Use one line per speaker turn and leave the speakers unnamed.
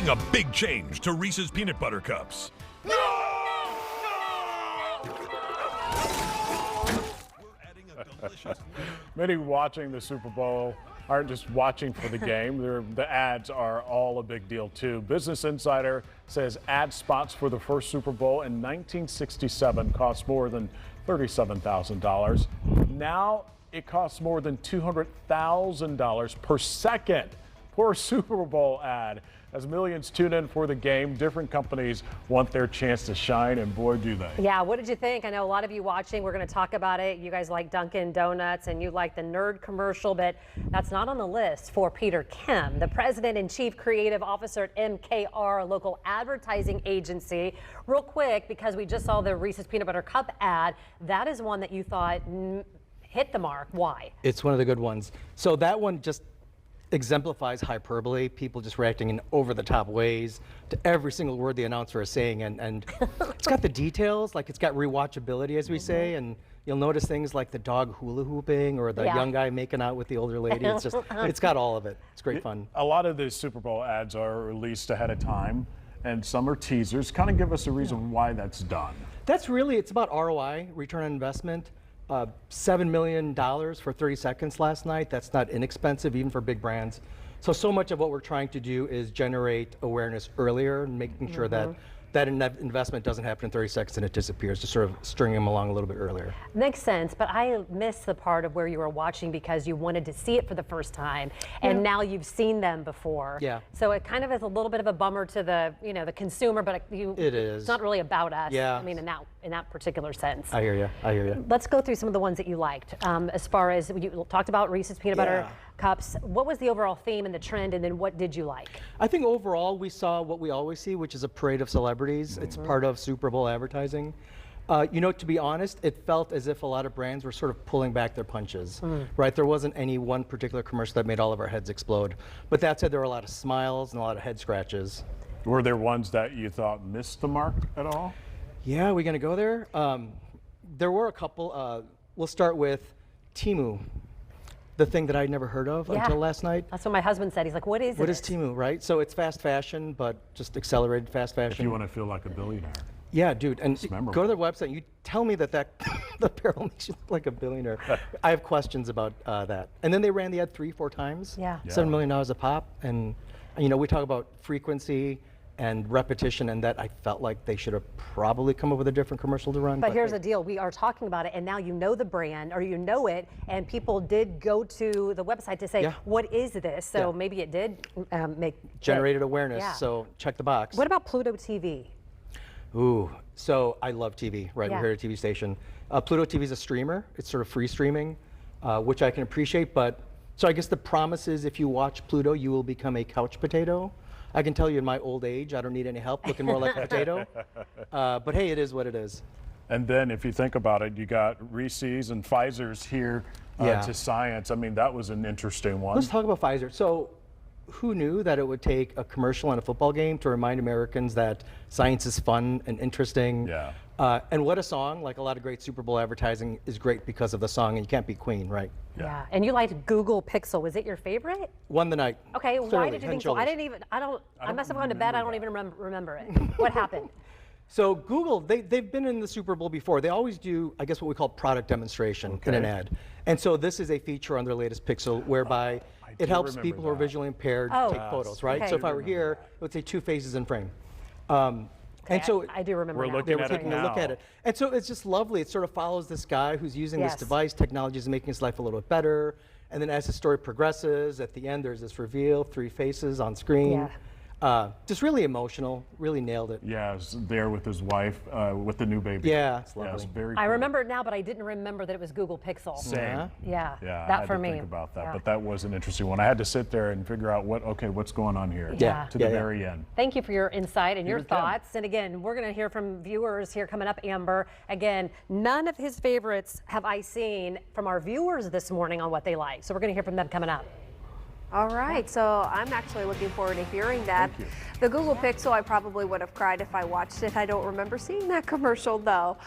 bring a big change to Reese's Peanut Butter Cups.
Many watching the Super Bowl aren't just watching for the game. The ads are all a big deal too. Business Insider says ad spots for the first Super Bowl in 1967 cost more than $37,000. Now it costs more than $200,000 per second for a Super Bowl ad. As millions tune in for the game, different companies want their chance to shine, and boy, do they.
Yeah, what did you think? I know a lot of you watching, we're going to talk about it. You guys like Dunkin' Donuts and you like the nerd commercial, but that's not on the list for Peter Kim, the president and chief creative officer at MKR, a local advertising agency. Real quick, because we just saw the Reese's Peanut Butter Cup ad, that is one that you thought hit the mark. Why?
It's one of the good ones. So that one just exemplifies hyperbole, people just reacting in over-the-top ways to every single word the announcer is saying, and it's got the details, like it's got rewatchability, as we say, and you'll notice things like the dog hula hooping or the young guy making out with the older lady. It's just, it's got all of it. It's great fun.
A lot of the Super Bowl ads are released ahead of time, and some are teasers. Kind of give us a reason why that's done.
That's really, it's about ROI, return on investment. $7 million for 30 seconds last night. That's not inexpensive, even for big brands. So much of what we're trying to do is generate awareness earlier and making sure that that investment doesn't happen in 30 seconds and it disappears, just sort of string them along a little bit earlier.
Makes sense, but I missed the part of where you were watching because you wanted to see it for the first time, and now you've seen them before.
Yeah.
So it kind of is a little bit of a bummer to the, the consumer, but
it is.
It's not really about us.
Yeah.
I mean, in that particular sense.
I hear you. I hear you.
Let's go through some of the ones that you liked. As far as you talked about Reese's Peanut Butter Cups, what was the overall theme and the trend, and then what did you like?
I think overall we saw what we always see, which is a parade of celebrities. It's part of Super Bowl advertising. To be honest, it felt as if a lot of brands were sort of pulling back their punches, right? There wasn't any one particular commercial that made all of our heads explode. But that said, there were a lot of smiles and a lot of head scratches.
Were there ones that you thought missed the mark at all?
Yeah, we gonna go there? There were a couple. We'll start with Temu, the thing that I'd never heard of until last night.
That's what my husband said. He's like, what is it?
What is Temu, right? So it's fast fashion, but just accelerated fast fashion.
If you want to feel like a billionaire.
Yeah, dude, and go to their website and you tell me that the apparel makes you look like a billionaire. I have questions about that. And then they ran the ad 3-4 times.
Yeah.
$7 million a pop. And we talk about frequency and repetition, and that I felt like they should have probably come up with a different commercial to run.
But here's the deal, we are talking about it, and now you know the brand, or you know it, and people did go to the website to say, what is this? So maybe it did
generated awareness, so check the box.
What about Pluto TV?
Ooh, so I love TV, right? We're here at a TV station. Pluto TV is a streamer. It's sort of free streaming, which I can appreciate, but so I guess the promise is if you watch Pluto, you will become a couch potato. I can tell you in my old age, I don't need any help looking more like a potato. But hey, it is what it is.
And then if you think about it, you got Reese's and Pfizer's here to science. I mean, that was an interesting one.
Let's talk about Pfizer. So who knew that it would take a commercial on a football game to remind Americans that science is fun and interesting?
Yeah.
And what a song, like a lot of great Super Bowl advertising is great because of the song, and you can't be Queen, right?
Yeah, and you liked Google Pixel. Was it your favorite?
Won the night.
Okay, why did you think so? I must have gone to bed, I don't even remember it. What happened?
So Google, they've been in the Super Bowl before. They always do, I guess, what we call product demenstration in an ad. And so this is a feature on their latest Pixel whereby it helps people who are visually impaired take photos, right?
Okay.
So if I were here, it would say 2 faces in frame.
And so I do remember
we're
now.
taking
a look at it. And so it's just lovely. It sort of follows this guy who's using this device. Technology is making his life a little bit better. And then as the story progresses, at the end, there's this reveal, 3 faces on screen. Just really emotional, really nailed it.
Yeah, I was there with his wife, with the new baby.
Yeah, it's lovely.
Yeah, it's very
I
cool.
remember it now, but I didn't remember that it was Google Pixel.
Same.
Yeah,
Yeah,
that
I had
for
to
me.
think about that, but that was an interesting one. I had to sit there and figure out what's going on here to the very end.
Thank you for your insight and your thoughts. And again, we're going to hear from viewers here coming up, Amber. Again, none of his favorites have I seen from our viewers this morning on what they like. So we're going to hear from them coming up.
All right, so I'm actually looking forward to hearing that. The Google Pixel, I probably would have cried if I watched it. I don't remember seeing that commercial though.